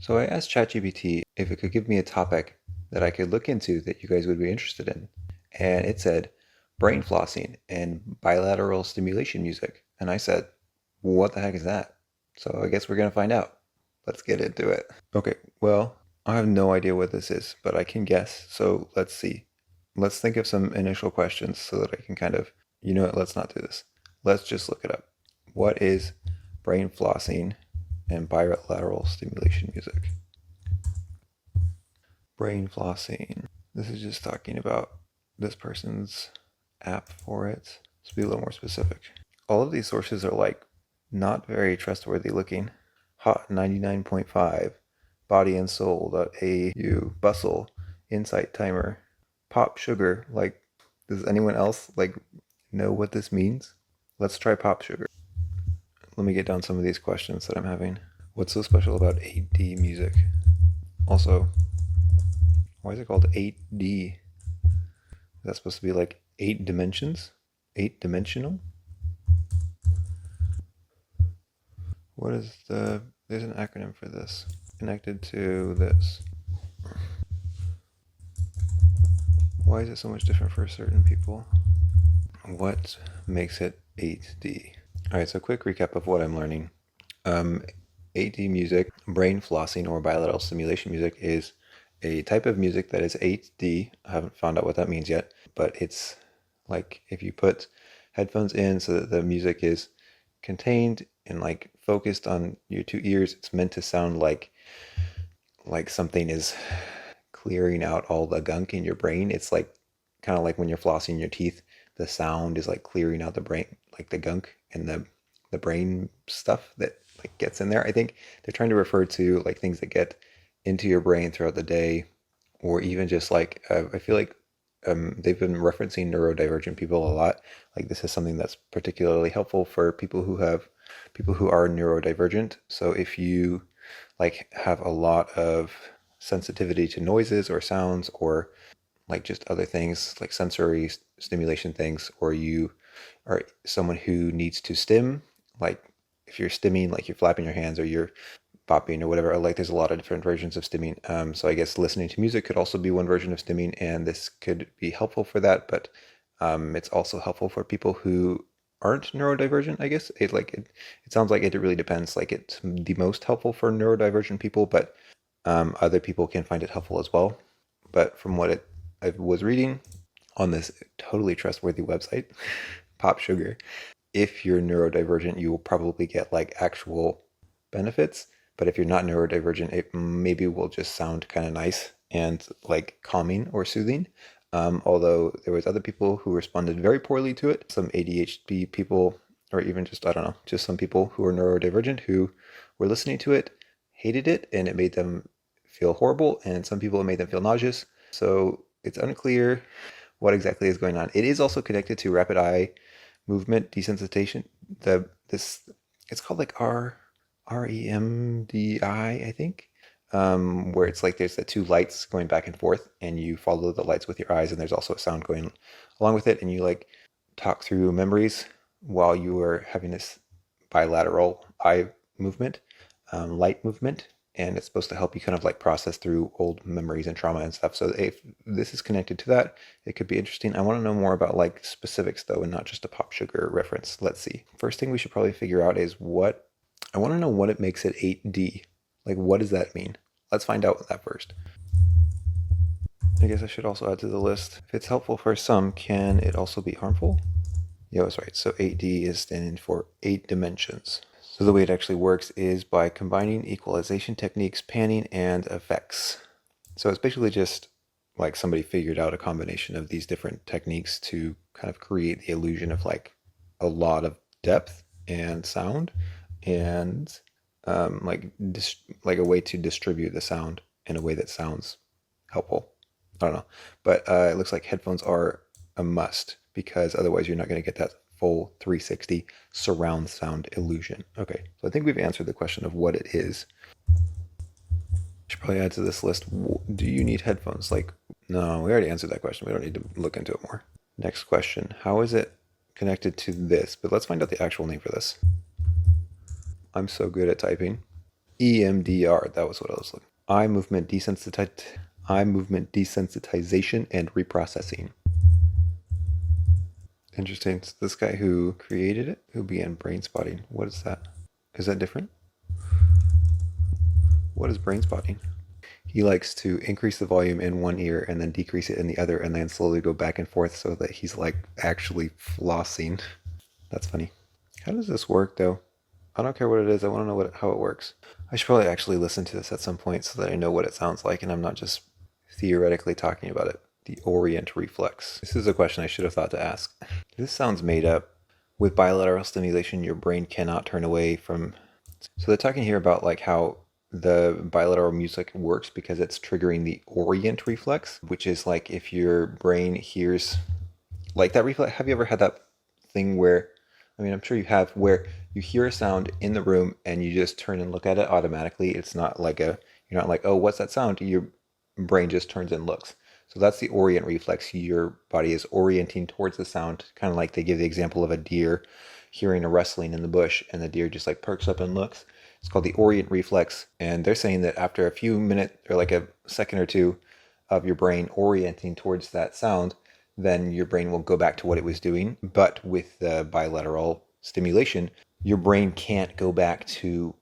So I asked ChatGPT if it could give me a topic that I could look into that you guys would be interested in. And it said brain flossing and bilateral stimulation music. And I said, what the heck is that? So I guess we're going to find out. Let's get into it. Okay, well, I have no idea what this is, but I can guess. So let's see. Let's think of some initial questions so that I can kind of, you know what, let's not do this. Let's just look it up. What is brain flossing and bilateral stimulation music? Brain flossing. This is just talking about this person's app for it. Let's be a little more specific. All of these sources are like not very trustworthy looking. Hot 99.5, Body and Soul.au, Bustle, Insight Timer, Pop Sugar. Like, does anyone else like know what this means? Let's try Pop Sugar. Let me get down some of these questions that I'm having. What's so special about 8D music? Also, why is it called 8D? Is that supposed to be like 8 dimensions? 8-dimensional? What is there's an acronym for this. Connected to this. Why is it so much different for certain people? What makes it 8D? Alright, so quick recap of what I'm learning. 8D music, brain flossing or bilateral stimulation music, is a type of music that is 8D. I haven't found out what that means yet, but it's like if you put headphones in so that the music is contained and like focused on your two ears, it's meant to sound like something is clearing out all the gunk in your brain. It's like kind of like when you're flossing your teeth, the sound is like clearing out the brain, like the gunk and the brain stuff that like gets in there. I think they're trying to refer to like things that get into your brain throughout the day, or even just like I feel like they've been referencing neurodivergent people a lot. Like this is something that's particularly helpful for people who are neurodivergent. So if you like have a lot of sensitivity to noises or sounds or like just other things like sensory stimulation things, or you are someone who needs to stim, like if you're stimming, like you're flapping your hands or you're bopping or whatever, like there's a lot of different versions of stimming. So I guess listening to music could also be one version of stimming, and this could be helpful for that, but it's also helpful for people who aren't neurodivergent, I guess. It sounds like it really depends. Like it's the most helpful for neurodivergent people, but other people can find it helpful as well. But from what I was reading on this totally trustworthy website, Pop Sugar, if you're neurodivergent, you will probably get like actual benefits. But if you're not neurodivergent, it maybe will just sound kind of nice and like calming or soothing. Although there was other people who responded very poorly to it. Some ADHD people, or even just, I don't know, just some people who are neurodivergent who were listening to it, hated it, and it made them feel horrible. And some people it made them feel nauseous. So it's unclear what exactly is going on. It is also connected to rapid eye movement desensitization. It's called like REMDI, I think, where it's like there's the two lights going back and forth, and you follow the lights with your eyes, and there's also a sound going along with it, and you like talk through memories while you are having this bilateral eye movement, light movement, and it's supposed to help you kind of like process through old memories and trauma and stuff. So if this is connected to that, it could be interesting. I want to know more about like specifics though, and not just a Pop Sugar reference. Let's see. First thing we should probably figure out is I want to know what it makes it 8D. Like, what does that mean? Let's find out that first. I guess I should also add to the list. If it's helpful for some, can it also be harmful? Yeah, I was right. So 8D is standing for 8 dimensions. So the way it actually works is by combining equalization techniques, panning, and effects. So it's basically just like somebody figured out a combination of these different techniques to kind of create the illusion of like a lot of depth and sound, and like a way to distribute the sound in a way that sounds helpful. I don't know, but it looks like headphones are a must, because otherwise you're not going to get that full 360 surround sound illusion. Okay, so I think we've answered the question of what it is. I should probably add to this list, do you need headphones? Like, no, we already answered that question. We don't need to look into it more. Next question, how is it connected to this? But let's find out the actual name for this. I'm so good at typing. EMDR, that was what I was looking. Eye movement desensitization and reprocessing. Interesting. So this guy who created it, who began brain spotting, what is that? Is that different? What is brain spotting? He likes to increase the volume in one ear and then decrease it in the other and then slowly go back and forth so that he's like actually flossing. That's funny. How does this work though? I don't care what it is. I want to know how it works. I should probably actually listen to this at some point so that I know what it sounds like and I'm not just theoretically talking about it. The orient reflex. This is a question I should have thought to ask. This sounds made up. With bilateral stimulation, your brain cannot turn away from... So they're talking here about like how the bilateral music works because it's triggering the orient reflex, which is like if your brain hears like that reflex. Have you ever had that thing where, I mean, I'm sure you have, where you hear a sound in the room and you just turn and look at it automatically. It's not like you're not like, oh, what's that sound? Your brain just turns and looks. So that's the orient reflex. Your body is orienting towards the sound, kind of like they give the example of a deer hearing a rustling in the bush and the deer just like perks up and looks. It's called the orient reflex. And they're saying that after a few minutes or like a second or two of your brain orienting towards that sound, then your brain will go back to what it was doing. But with the bilateral stimulation, your brain can't go back to,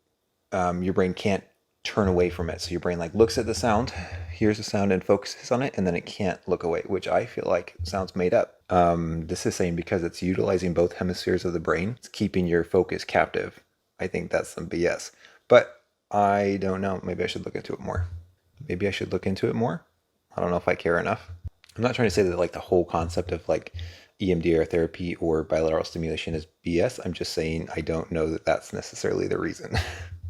your brain can't turn away from it. So your brain like looks at the sound, hears the sound and focuses on it, and then it can't look away, which I feel like sounds made up. This is saying because it's utilizing both hemispheres of the brain, it's keeping your focus captive. I think that's some BS, but I don't know. Maybe I should look into it more. I don't know if I care enough. I'm not trying to say that like the whole concept of like EMDR therapy or bilateral stimulation is BS. I'm just saying I don't know that that's necessarily the reason.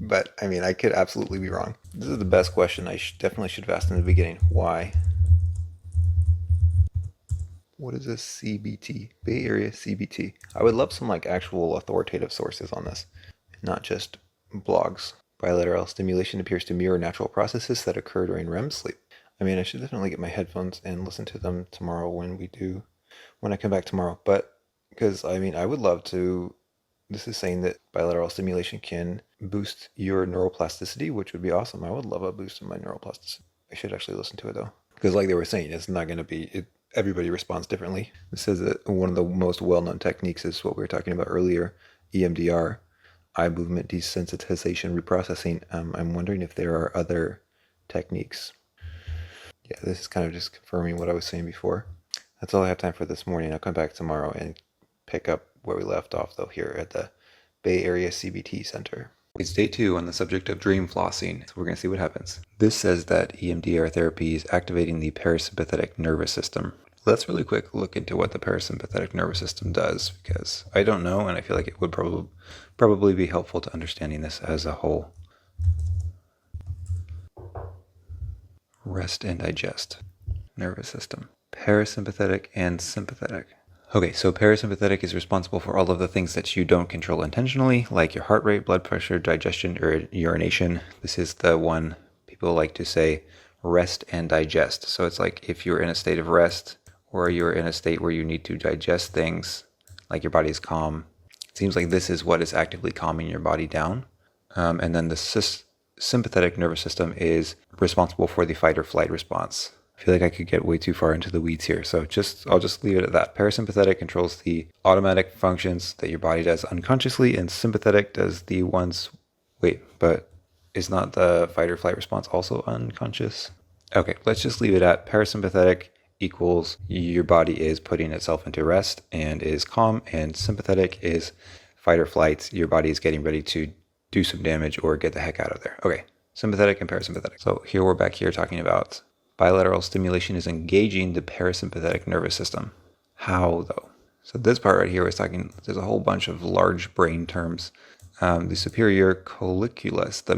But I mean, I could absolutely be wrong. This is the best question. I definitely should have asked in the beginning. Why? What is this CBT? Bay Area CBT. I would love some like actual authoritative sources on this, not just blogs. Bilateral stimulation appears to mirror natural processes that occur during REM sleep. I mean, I should definitely get my headphones and listen to them tomorrow when I come back tomorrow. But because I mean, I would love to. This is saying that bilateral stimulation can boost your neuroplasticity, which would be awesome. I would love a boost in my neuroplasticity. I should actually listen to it though, because like they were saying, it's not going to be. Everybody responds differently. It says that one of the most well-known techniques is what we were talking about earlier, EMDR, eye movement desensitization reprocessing. I'm wondering if there are other techniques. Yeah, this is kind of just confirming what I was saying before. That's all I have time for this morning. I'll come back tomorrow and pick up where we left off, though, here at the Bay Area CBT Center. It's day 2 on the subject of dream flossing, so we're going to see what happens. This says that EMDR therapy is activating the parasympathetic nervous system. Let's really quick look into what the parasympathetic nervous system does, because I don't know, and I feel like it would probably be helpful to understanding this as a whole. Rest and digest. Nervous system. Parasympathetic and sympathetic. Okay, so parasympathetic is responsible for all of the things that you don't control intentionally, like your heart rate, blood pressure, digestion, or urination. This is the one people like to say rest and digest. So it's like if you're in a state of rest or you're in a state where you need to digest things, like your body is calm, it seems like this is what is actively calming your body down. And then the sympathetic nervous system is responsible for the fight or flight response. I feel like I could get way too far into the weeds here, so I'll just leave it at that. Parasympathetic controls the automatic functions that your body does unconsciously, and sympathetic does the ones... Wait, but is not the fight or flight response also unconscious? Okay, let's just leave it at parasympathetic equals your body is putting itself into rest and is calm, and sympathetic is fight or flight. Your body is getting ready to do some damage or get the heck out of there. Okay, sympathetic and parasympathetic. So here we're back here talking about bilateral stimulation is engaging the parasympathetic nervous system. How though? So this part right here is talking, there's a whole bunch of large brain terms. The superior colliculus, the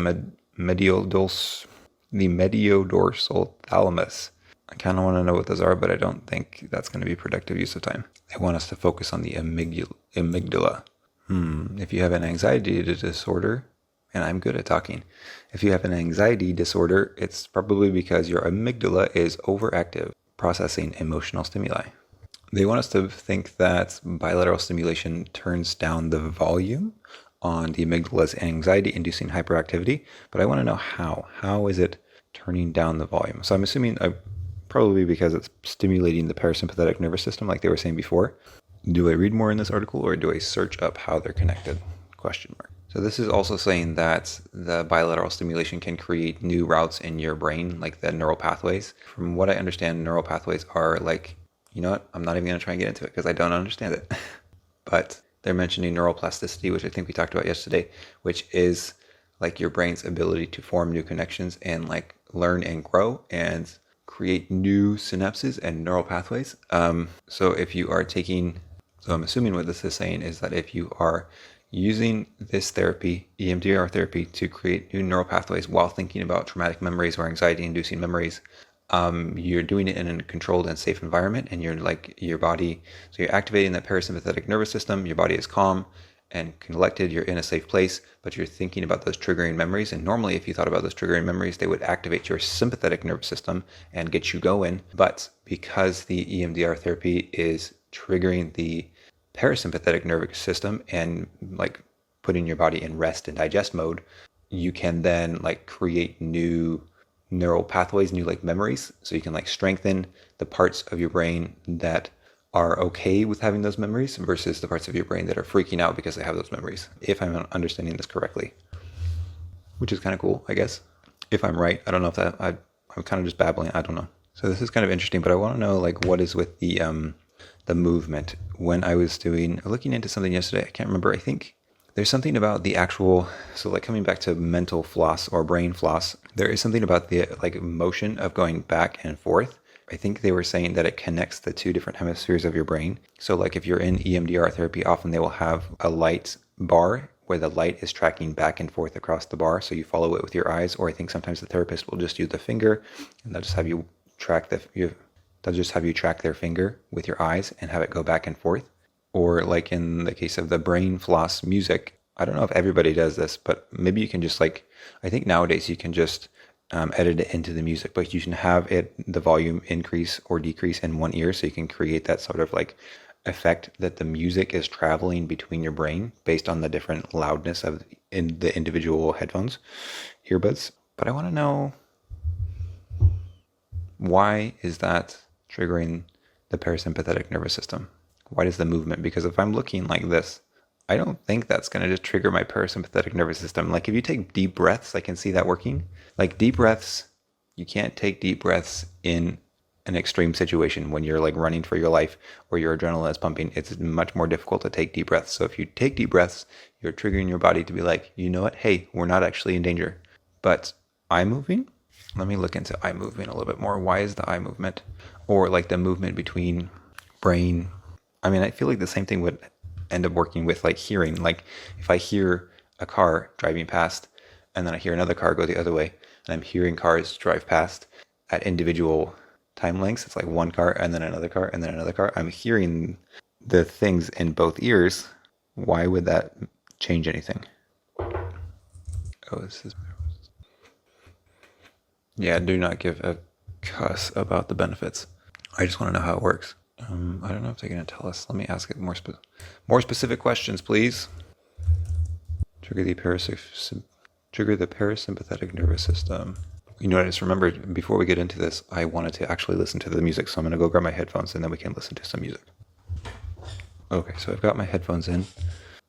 mediodorsal thalamus. I kind of want to know what those are, but I don't think that's going to be productive use of time. They want us to focus on the amygdala. If you have an anxiety disorder, and I'm good at talking. If you have an anxiety disorder, it's probably because your amygdala is overactive, processing emotional stimuli. They want us to think that bilateral stimulation turns down the volume on the amygdala's anxiety-inducing hyperactivity, but I want to know how. How is it turning down the volume? So I'm assuming probably because it's stimulating the parasympathetic nervous system, like they were saying before. Do I read more in this article, or do I search up how they're connected? Question mark. So this is also saying that the bilateral stimulation can create new routes in your brain, like the neural pathways. From what I understand, neural pathways are like, you know what? I'm not even going to try and get into it because I don't understand it. But they're mentioning neuroplasticity, which I think we talked about yesterday, which is like your brain's ability to form new connections and like learn and grow and create new synapses and neural pathways. So if you are taking, so I'm assuming what this is saying is that if you are using this therapy, EMDR therapy, to create new neural pathways while thinking about traumatic memories or anxiety-inducing memories, you're doing it in a controlled and safe environment, and you're like your body, so you're activating that parasympathetic nervous system, your body is calm and collected, you're in a safe place, but you're thinking about those triggering memories. And normally if you thought about those triggering memories, they would activate your sympathetic nervous system and get you going. But because the EMDR therapy is triggering the parasympathetic nervous system and like putting your body in rest and digest mode, you can then like create new neural pathways, new like memories. So you can like strengthen the parts of your brain that are okay with having those memories versus the parts of your brain that are freaking out because they have those memories, if I'm understanding this correctly, which is kind of cool, I guess. If I'm right, I don't know if that, I'm kind of just babbling, I don't know. So this is kind of interesting, but I want to know like what is with the movement. When I was looking into something yesterday, I can't remember, I think there's something about the actual, so like coming back to mental floss or brain floss, there is something about the like motion of going back and forth. I think they were saying that it connects the two different hemispheres of your brain. So like if you're in EMDR therapy, often they will have a light bar where the light is tracking back and forth across the bar. So you follow it with your eyes, or I think sometimes the therapist will just use the finger and they'll just have you track their finger with your eyes and have it go back and forth. Or like in the case of the brain floss music, I don't know if everybody does this, but maybe you can just like, I think nowadays you can just edit it into the music, but you can have the volume increase or decrease in one ear, so you can create that sort of like effect that the music is traveling between your brain based on the different loudness of in the individual headphones, earbuds. But I want to know, why is that triggering the parasympathetic nervous system? Why does the movement? Because if I'm looking like this, I don't think that's going to just trigger my parasympathetic nervous system. Like if you take deep breaths, I can see that working. Like deep breaths, you can't take deep breaths in an extreme situation when you're like running for your life or your adrenaline is pumping. It's much more difficult to take deep breaths. So if you take deep breaths, you're triggering your body to be like, you know what? Hey, we're not actually in danger. But eye moving? Let me look into eye movement a little bit more. Why is the eye movement, or like the movement between brain? I mean, I feel like the same thing would end up working with like hearing. Like if I hear a car driving past and then I hear another car go the other way and I'm hearing cars drive past at individual time lengths, it's like one car and then another car and then another car. I'm hearing the things in both ears. Why would that change anything? Oh, this is... Yeah, do not give a cuss about the benefits. I just want to know how it works. I don't know if they're going to tell us. Let me ask it more specific questions, please. Trigger the parasympathetic nervous system. You know, I just remembered before we get into this, I wanted to actually listen to the music. So I'm going to go grab my headphones and then we can listen to some music. Okay, so I've got my headphones in.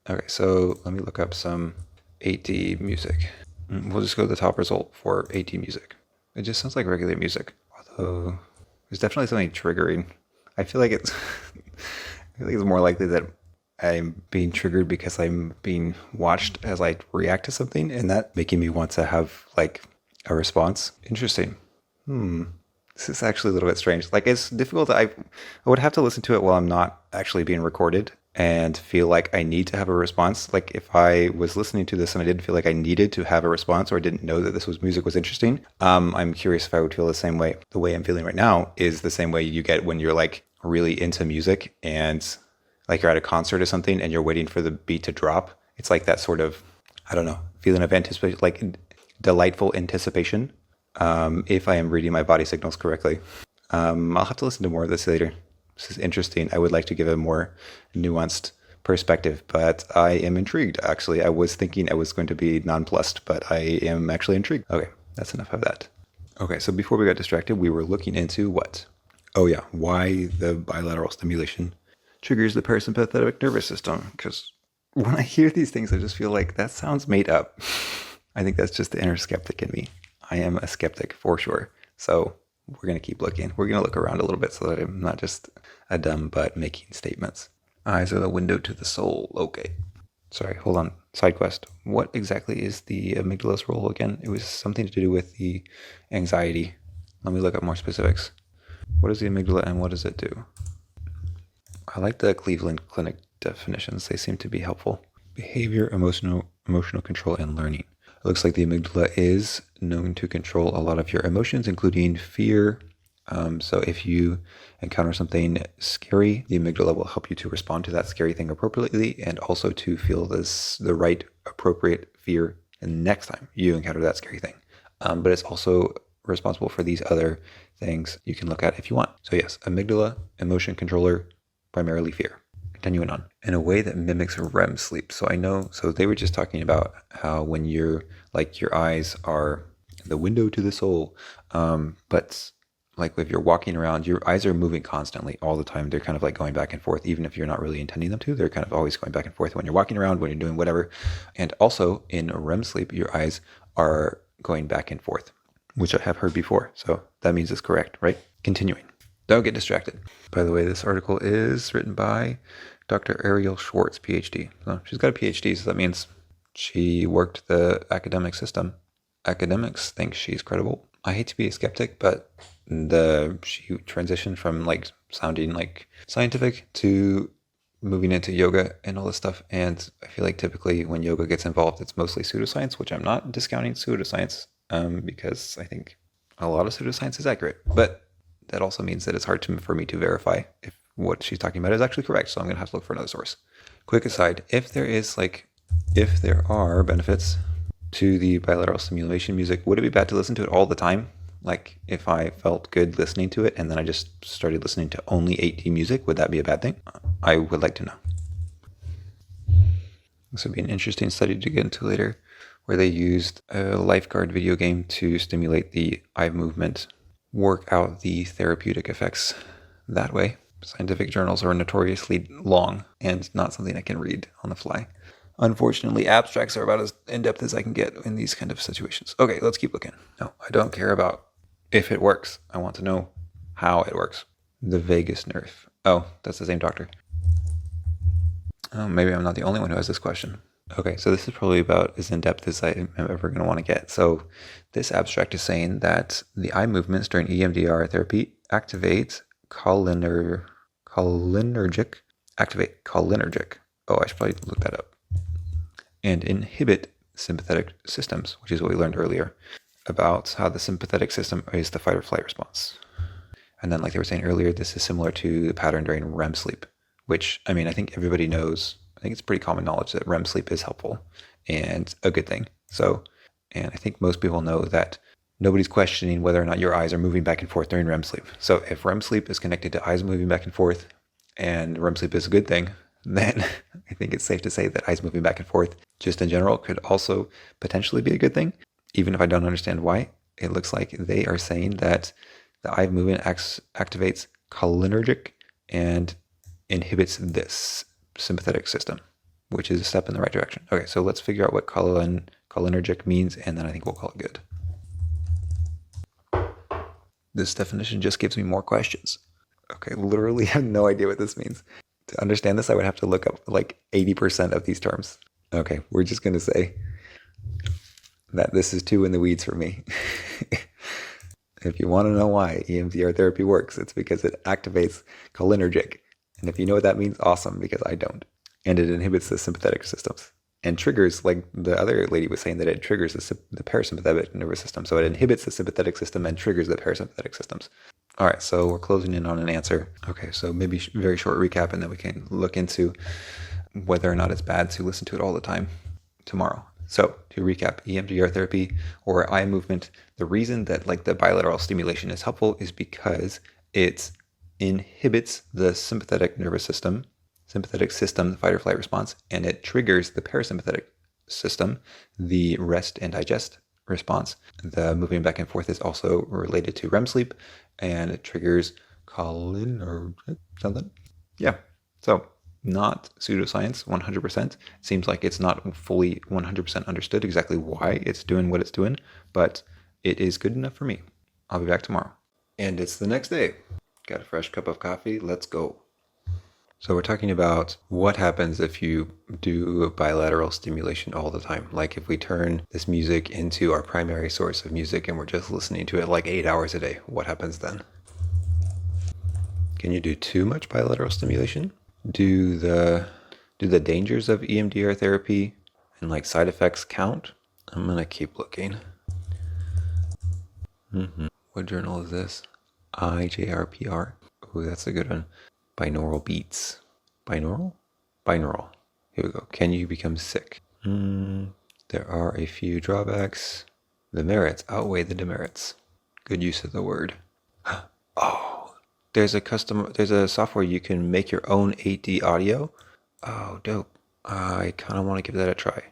Okay, so let me look up some 8D music. We'll just go to the top result for 8D music. It just sounds like regular music, although there's definitely something triggering. I feel like it's more likely that I'm being triggered because I'm being watched as I react to something, and that making me want to have like a response. Interesting. This is actually a little bit strange. Like it's difficult. I would have to listen to it while I'm not actually being recorded and feel like I need to have a response. Like if I was listening to this and I didn't feel like I needed to have a response, or didn't know that this music was interesting, I'm curious if I would feel the same way. The way I'm feeling right now is the same way you get when you're like really into music and like you're at a concert or something and you're waiting for the beat to drop. It's like that sort of, I don't know, feeling of anticipation, like delightful anticipation. If I am reading my body signals correctly. I'll have to listen to more of this later. This is interesting. I would like to give a more nuanced perspective, but I am intrigued. Actually, I was thinking I was going to be nonplussed, but I am actually intrigued. Okay, that's enough of that. Okay, so before we got distracted, we were looking into what? Oh yeah, why the bilateral stimulation triggers the parasympathetic nervous system. Because when I hear these things, I just feel like that sounds made up. I think that's just the inner skeptic in me. I am a skeptic for sure. So we're going to keep looking. We're going to look around a little bit so that I'm not just a dumb butt making statements. Eyes are the window to the soul. Okay. Sorry, hold on. Side quest. What exactly is the amygdala's role again? It was something to do with the anxiety. Let me look up more specifics. What is the amygdala and what does it do? I like the Cleveland Clinic definitions. They seem to be helpful. Behavior, emotional control, and learning. It looks like the amygdala is known to control a lot of your emotions, including fear. So if you encounter something scary, the amygdala will help you to respond to that scary thing appropriately and also to feel the right appropriate fear the next time you encounter that scary thing. But it's also responsible for these other things you can look at if you want. So yes, amygdala, emotion controller, primarily fear. Continuing on. In a way that mimics REM sleep. So they were just talking about how when you're like your eyes are the window to the soul, but like if you're walking around, your eyes are moving constantly all the time. They're kind of like going back and forth, even if you're not really intending them to. They're kind of always going back and forth when you're walking around, when you're doing whatever. And also in REM sleep, your eyes are going back and forth, which I have heard before. So that means it's correct, right? Continuing. Don't get distracted. By the way, this article is written by Dr. Ariel Schwartz, PhD. So she's got a PhD, so that means she worked the academic system. Academics think she's credible. I hate to be a skeptic, but she transitioned from like sounding like scientific to moving into yoga and all this stuff. And I feel like typically when yoga gets involved, it's mostly pseudoscience, which I'm not discounting pseudoscience because I think a lot of pseudoscience is accurate. But that also means that it's hard for me to verify if what she's talking about is actually correct. So I'm going to have to look for another source. Quick aside, if there are benefits to the bilateral stimulation music, would it be bad to listen to it all the time? Like if I felt good listening to it and then I just started listening to only 8D music, would that be a bad thing? I would like to know. This would be an interesting study to get into later, where they used a lifeguard video game to stimulate the eye movement, work out the therapeutic effects that way. Scientific journals are notoriously long and not something I can read on the fly. Unfortunately, abstracts are about as in-depth as I can get in these kind of situations. Okay, let's keep looking. No, I don't care about if it works. I want to know how it works. The vagus nerve. Oh, that's the same doctor. Oh, maybe I'm not the only one who has this question. Okay, so this is probably about as in-depth as I am ever going to want to get. So this abstract is saying that the eye movements during EMDR therapy activate cholinergic. Oh, I should probably look that up. And inhibit sympathetic systems, which is what we learned earlier about how the sympathetic system is the fight or flight response. And then like they were saying earlier, this is similar to the pattern during REM sleep, which, I mean, I think everybody knows. I think it's pretty common knowledge that REM sleep is helpful and a good thing. So, and I think most people know that nobody's questioning whether or not your eyes are moving back and forth during REM sleep. So if REM sleep is connected to eyes moving back and forth and REM sleep is a good thing, then I think it's safe to say that eyes moving back and forth just in general could also potentially be a good thing. Even if I don't understand why, it looks like they are saying that the eye movement activates cholinergic and inhibits this sympathetic system, which is a step in the right direction. Okay, so let's figure out what cholinergic means, and then I think we'll call it good. This definition just gives me more questions. Okay, literally have no idea what this means. To understand this, I would have to look up like 80% of these terms. Okay, we're just going to say that this is too in the weeds for me. If you want to know why EMDR therapy works, it's because it activates cholinergic. And if you know what that means, awesome, because I don't. And it inhibits the sympathetic systems and triggers, like the other lady was saying, that it triggers the parasympathetic nervous system. So it inhibits the sympathetic system and triggers the parasympathetic systems. All right, so we're closing in on an answer. Okay, so maybe very short recap, and then we can look into whether or not it's bad to listen to it all the time tomorrow. So to recap, EMDR therapy or eye movement, the reason that like the bilateral stimulation is helpful is because it inhibits the sympathetic nervous system sympathetic system, the fight or flight response, and it triggers the parasympathetic system, the rest and digest response. The moving back and forth is also related to REM sleep, and it triggers cholinergic something. Yeah. So not pseudoscience 100%. Seems like it's not fully 100% understood exactly why it's doing what it's doing, but it is good enough for me. I'll be back tomorrow. And it's the next day. Got a fresh cup of coffee. Let's go. So we're talking about what happens if you do bilateral stimulation all the time. Like if we turn this music into our primary source of music and we're just listening to it like 8 hours a day, what happens then? Can you do too much bilateral stimulation? Do the dangers of EMDR therapy and like side effects count? I'm gonna keep looking. What journal is this? IJRPR. Oh, that's a good one. Binaural beats. Binaural? Binaural. Here we go. Can you become sick? There are a few drawbacks. The merits outweigh the demerits. Good use of the word. Oh, there's a software you can make your own 8D audio. Oh, dope. I kind of want to give that a try.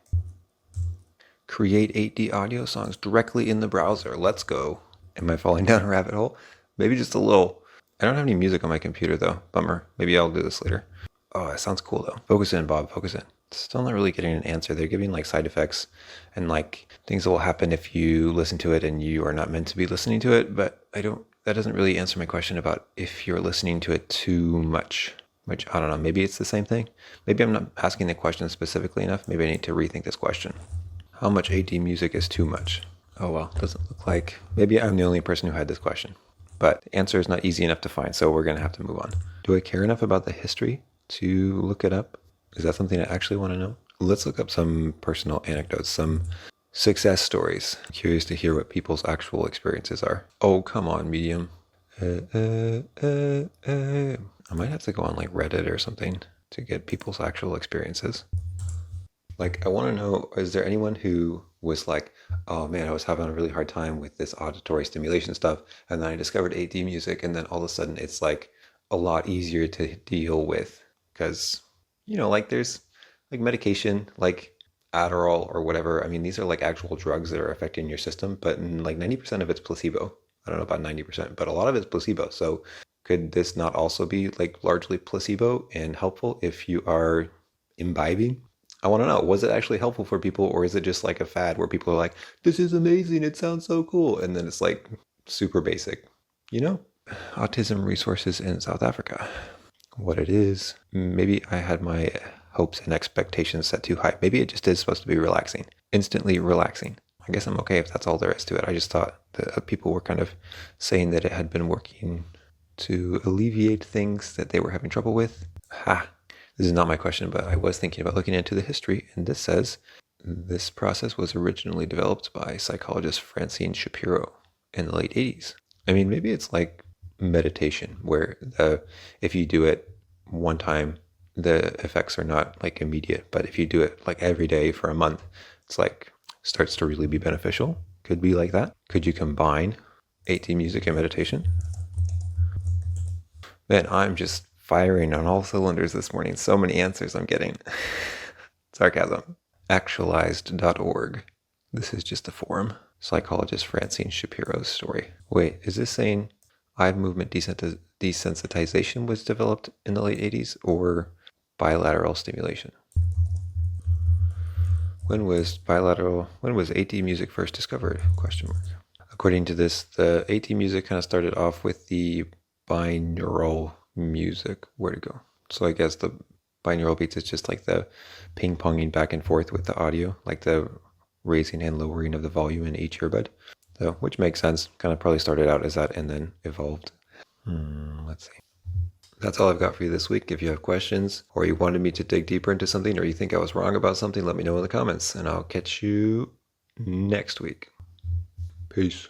Create 8D audio songs directly in the browser. Let's go. Am I falling down a rabbit hole? Maybe just a little. I don't have any music on my computer though. Bummer. Maybe I'll do this later. Oh, that sounds cool though. Focus in, Bob. Focus in. Still not really getting an answer. They're giving like side effects and like things that will happen if you listen to it and you are not meant to be listening to it. But that doesn't really answer my question about if you're listening to it too much, which I don't know. Maybe it's the same thing. Maybe I'm not asking the question specifically enough. Maybe I need to rethink this question. How much AD music is too much? Oh well, doesn't look like. Maybe I'm the only person who had this question. But the answer is not easy enough to find, so we're going to have to move on. Do I care enough about the history to look it up? Is that something I actually want to know? Let's look up some personal anecdotes, some success stories. Curious to hear what people's actual experiences are. Oh, come on, Medium. I might have to go on like Reddit or something to get people's actual experiences. Like, I want to know, is there anyone who was like, oh man, I was having a really hard time with this auditory stimulation stuff, and then I discovered 8D music, and then all of a sudden it's like a lot easier to deal with because, like there's like medication, like Adderall or whatever. I mean, these are like actual drugs that are affecting your system, but like 90% of it's placebo. I don't know about 90%, but a lot of it's placebo. So could this not also be like largely placebo and helpful if you are imbibing? I want to know, was it actually helpful for people, or is it just like a fad where people are like, this is amazing, it sounds so cool, and then it's like super basic, Autism resources in South Africa. What it is, maybe I had my hopes and expectations set too high. Maybe it just is supposed to be relaxing, instantly relaxing. I guess I'm okay if that's all there is to it. I just thought that people were kind of saying that it had been working to alleviate things that they were having trouble with. This is not my question, but I was thinking about looking into the history, and this says this process was originally developed by psychologist Francine Shapiro in the late 80s. I mean, maybe it's like meditation, where if you do it one time, the effects are not like immediate, but if you do it like every day for a month, it's like starts to really be beneficial. Could be like that. Could you combine 8D music and meditation? Man, I'm just firing on all cylinders this morning. So many answers I'm getting. Sarcasm. Actualized.org. This is just a forum. Psychologist Francine Shapiro's story. Wait, is this saying eye movement desensitization was developed in the late 80s or bilateral stimulation? When was 8D music first discovered? Question mark. According to this, the 8D music kind of started off with the binaural music. Where'd it go? So I guess the binaural beats is just like the ping-ponging back and forth with the audio, like the raising and lowering of the volume in each earbud. So, which makes sense. Kind of probably started out as that and then evolved. Let's see. That's all I've got for you this week. If you have questions or you wanted me to dig deeper into something or you think I was wrong about something, let me know in the comments and I'll catch you next week. Peace.